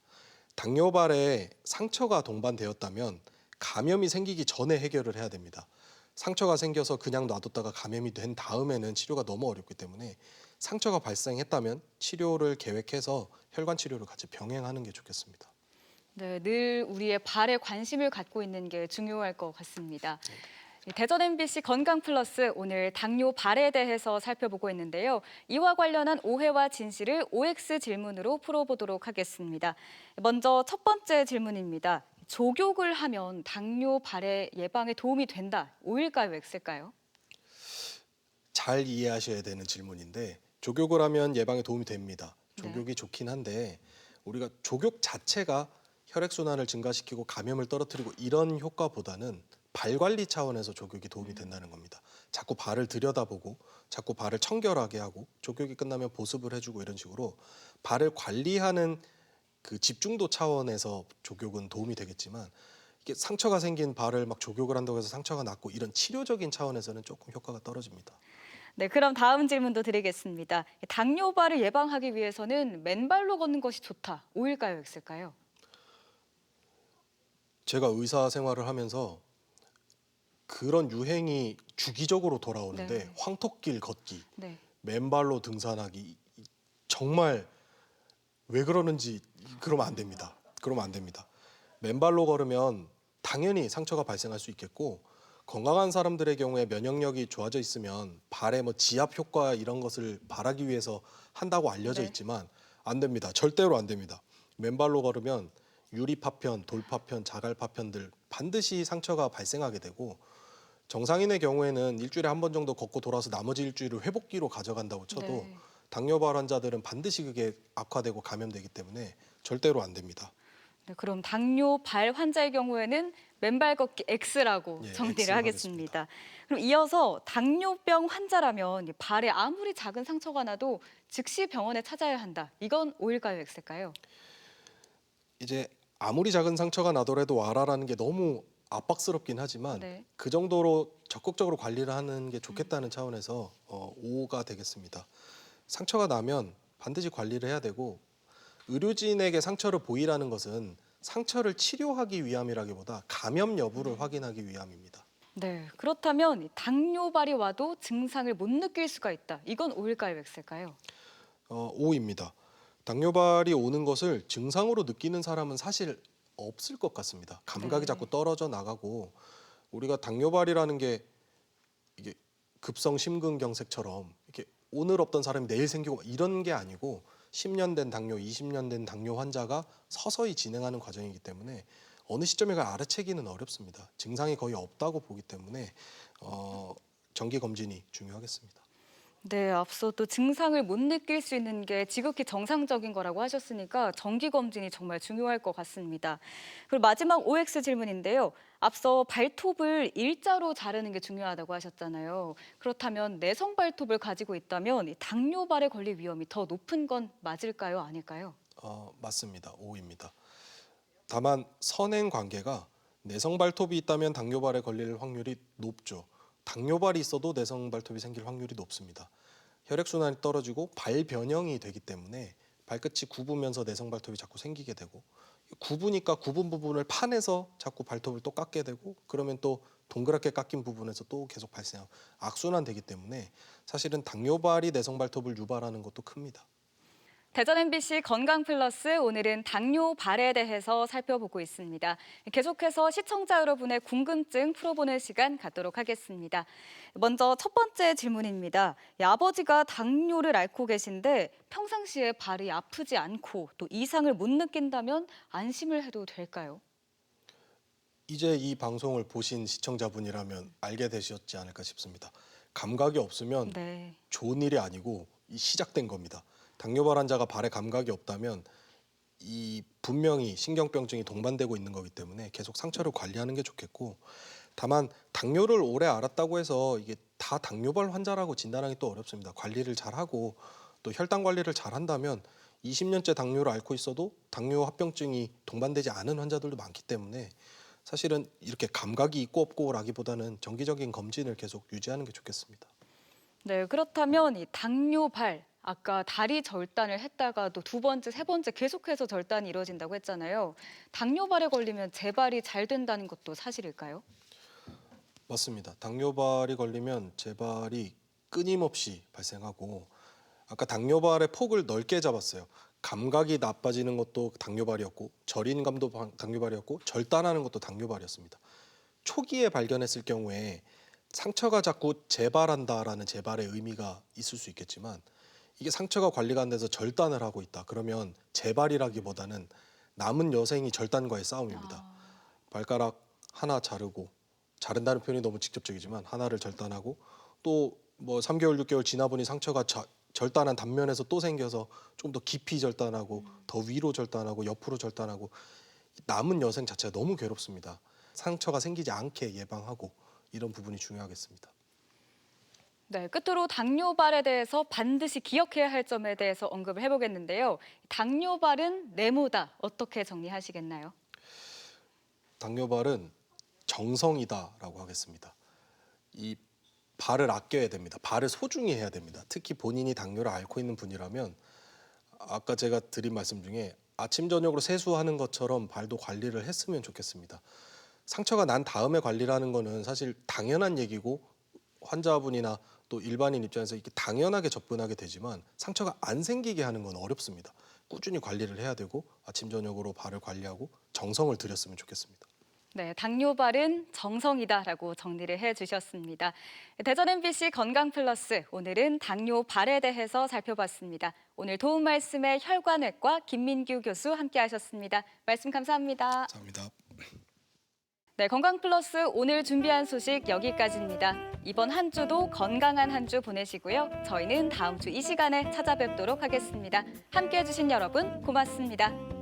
당뇨발에 상처가 동반되었다면 감염이 생기기 전에 해결을 해야 됩니다. 상처가 생겨서 그냥 놔뒀다가 감염이 된 다음에는 치료가 너무 어렵기 때문에 상처가 발생했다면 치료를 계획해서 혈관 치료를 같이 병행하는 게 좋겠습니다. 네, 늘 우리의 발에 관심을 갖고 있는 게 중요할 것 같습니다. 대전 MBC 건강 플러스 오늘 당뇨발에 대해서 살펴보고 있는데요. 이와 관련한 오해와 진실을 OX 질문으로 풀어보도록 하겠습니다. 먼저 첫 번째 질문입니다. 족욕을 하면 당뇨발의 예방에 도움이 된다. O일까요, X일까요? 잘 이해하셔야 되는 질문인데 족욕을 하면 예방에 도움이 됩니다. 족욕이 네. 좋긴 한데 우리가 족욕 자체가 혈액순환을 증가시키고 감염을 떨어뜨리고 이런 효과보다는 발 관리 차원에서 족욕이 도움이 된다는 겁니다. 자꾸 발을 들여다보고 자꾸 발을 청결하게 하고 족욕이 끝나면 보습을 해주고 이런 식으로 발을 관리하는 그 집중도 차원에서 족욕은 도움이 되겠지만 이게 상처가 생긴 발을 막 족욕을 한다고 해서 상처가 낫고 이런 치료적인 차원에서는 조금 효과가 떨어집니다. 네, 그럼 다음 질문도 드리겠습니다. 당뇨발을 예방하기 위해서는 맨발로 걷는 것이 좋다. O일까요, X일까요? 제가 의사 생활을 하면서 그런 유행이 주기적으로 돌아오는데 네. 황토길 걷기, 네. 맨발로 등산하기 정말 왜 그러는지 그러면 안 됩니다. 맨발로 걸으면 당연히 상처가 발생할 수 있겠고 건강한 사람들의 경우에 면역력이 좋아져 있으면 발에 뭐 지압 효과 이런 것을 바라기 위해서 한다고 알려져 네. 있지만 안 됩니다. 절대로 안 됩니다. 맨발로 걸으면 유리 파편, 돌 파편, 자갈 파편들 반드시 상처가 발생하게 되고 정상인의 경우에는 일주일에 한 번 정도 걷고 돌아서 나머지 일주일을 회복기로 가져간다고 쳐도 네. 당뇨발 환자들은 반드시 그게 악화되고 감염되기 때문에 절대로 안 됩니다. 네, 그럼 당뇨발 환자의 경우에는 맨발 걷기 X라고 예, 정리를 X로 하겠습니다. 그럼 이어서 당뇨병 환자라면 이 발에 아무리 작은 상처가 나도 즉시 병원에 찾아야 한다. 이건 O일까요, X일까요? 이제 아무리 작은 상처가 나더라도 와라라는 게 너무 압박스럽긴 하지만 네. 그 정도로 적극적으로 관리를 하는 게 좋겠다는 차원에서 5가 되겠습니다. 상처가 나면 반드시 관리를 해야 되고 의료진에게 상처를 보이라는 것은 상처를 치료하기 위함이라기보다 감염 여부를 확인하기 위함입니다. 네, 그렇다면 이 당뇨발이 와도 증상을 못 느낄 수가 있다. 이건 O일까요, X일까요? 5입니다. 당뇨발이 오는 것을 증상으로 느끼는 사람은 사실 없을 것 같습니다. 감각이 네. 자꾸 떨어져 나가고 우리가 당뇨발이라는 게 이게 급성 심근경색처럼 이렇게 오늘 없던 사람이 내일 생기고 이런 게 아니고 10년 된 당뇨, 20년 된 당뇨 환자가 서서히 진행하는 과정이기 때문에 어느 시점에 알아채기는 어렵습니다. 증상이 거의 없다고 보기 때문에 정기 검진이 중요하겠습니다. 네, 앞서 또 증상을 못 느낄 수 있는 게 지극히 정상적인 거라고 하셨으니까 정기 검진이 정말 중요할 것 같습니다. 그리고 마지막 OX 질문인데요. 앞서 발톱을 일자로 자르는 게 중요하다고 하셨잖아요. 그렇다면 내성 발톱을 가지고 있다면 이 당뇨발에 걸릴 위험이 더 높은 건 맞을까요, 아닐까요? 맞습니다. 5입니다. 다만 선행 관계가 내성 발톱이 있다면 당뇨발에 걸릴 확률이 높죠. 당뇨발이 있어도 내성 발톱이 생길 확률이 높습니다. 혈액순환이 떨어지고 발 변형이 되기 때문에 발끝이 굽으면서 내성 발톱이 자꾸 생기게 되고 굽으니까 굽은 부분을 파내서 자꾸 발톱을 또 깎게 되고 그러면 또 동그랗게 깎인 부분에서 또 계속 발생하고 악순환 되기 때문에 사실은 당뇨발이 내성 발톱을 유발하는 것도 큽니다. 대전 MBC 건강 플러스 오늘은 당뇨발에 대해서 살펴보고 있습니다. 계속해서 시청자 여러분의 궁금증 풀어보는 시간 갖도록 하겠습니다. 먼저 첫 번째 질문입니다. 아버지가 당뇨를 앓고 계신데 평상시에 발이 아프지 않고 또 이상을 못 느낀다면 안심을 해도 될까요? 이제 이 방송을 보신 시청자분이라면 알게 되셨지 않을까 싶습니다. 감각이 없으면 네. 좋은 일이 아니고 시작된 겁니다. 당뇨발 환자가 발에 감각이 없다면 이 분명히 신경병증이 동반되고 있는 거기 때문에 계속 상처를 관리하는 게 좋겠고 다만 당뇨를 오래 앓았다고 해서 이게 다 당뇨발 환자라고 진단하기 또 어렵습니다. 관리를 잘하고 또 혈당 관리를 잘한다면 20년째 당뇨를 앓고 있어도 당뇨 합병증이 동반되지 않은 환자들도 많기 때문에 사실은 이렇게 감각이 있고 없고라기보다는 정기적인 검진을 계속 유지하는 게 좋겠습니다. 네, 그렇다면 이 당뇨발 아까 다리 절단을 했다가도 두 번째, 세 번째 계속해서 절단이 이루어진다고 했잖아요. 당뇨발에 걸리면 재발이 잘 된다는 것도 사실일까요? 맞습니다. 당뇨발이 걸리면 재발이 끊임없이 발생하고 아까 당뇨발의 폭을 넓게 잡았어요. 감각이 나빠지는 것도 당뇨발이었고 저린감도 당뇨발이었고 절단하는 것도 당뇨발이었습니다. 초기에 발견했을 경우에 상처가 자꾸 재발한다라는 재발의 의미가 있을 수 있겠지만 이게 상처가 관리가 안 돼서 절단을 하고 있다. 그러면 재발이라기보다는 남은 여생이 절단과의 싸움입니다. 발가락 하나 자른다는 표현이 너무 직접적이지만 하나를 절단하고 또 뭐 3개월, 6개월 지나 보니 상처가 절단한 단면에서 또 생겨서 좀 더 깊이 절단하고 더 위로 절단하고 옆으로 절단하고 남은 여생 자체가 너무 괴롭습니다. 상처가 생기지 않게 예방하고 이런 부분이 중요하겠습니다. 네, 끝으로 당뇨발에 대해서 반드시 기억해야 할 점에 대해서 언급을 해보겠는데요. 당뇨발은 네모다. 어떻게 정리하시겠나요? 당뇨발은 정성이다라고 하겠습니다. 이 발을 아껴야 됩니다. 발을 소중히 해야 됩니다. 특히 본인이 당뇨를 앓고 있는 분이라면 아까 제가 드린 말씀 중에 아침 저녁으로 세수하는 것처럼 발도 관리를 했으면 좋겠습니다. 상처가 난 다음에 관리를 하는 거는 사실 당연한 얘기고 환자분이나 또 일반인 입장에서 이렇게 당연하게 접근하게 되지만 상처가 안 생기게 하는 건 어렵습니다. 꾸준히 관리를 해야 되고 아침 저녁으로 발을 관리하고 정성을 들였으면 좋겠습니다. 네, 당뇨발은 정성이다라고 정리를 해주셨습니다. 대전 MBC 건강 플러스 오늘은 당뇨발에 대해서 살펴봤습니다. 오늘 도움 말씀에 혈관외과 김민규 교수 함께하셨습니다. 말씀 감사합니다. 감사합니다. 네, 건강 플러스 오늘 준비한 소식 여기까지입니다. 이번 한 주도 건강한 한 주 보내시고요. 저희는 다음 주 이 시간에 찾아뵙도록 하겠습니다. 함께해 주신 여러분 고맙습니다.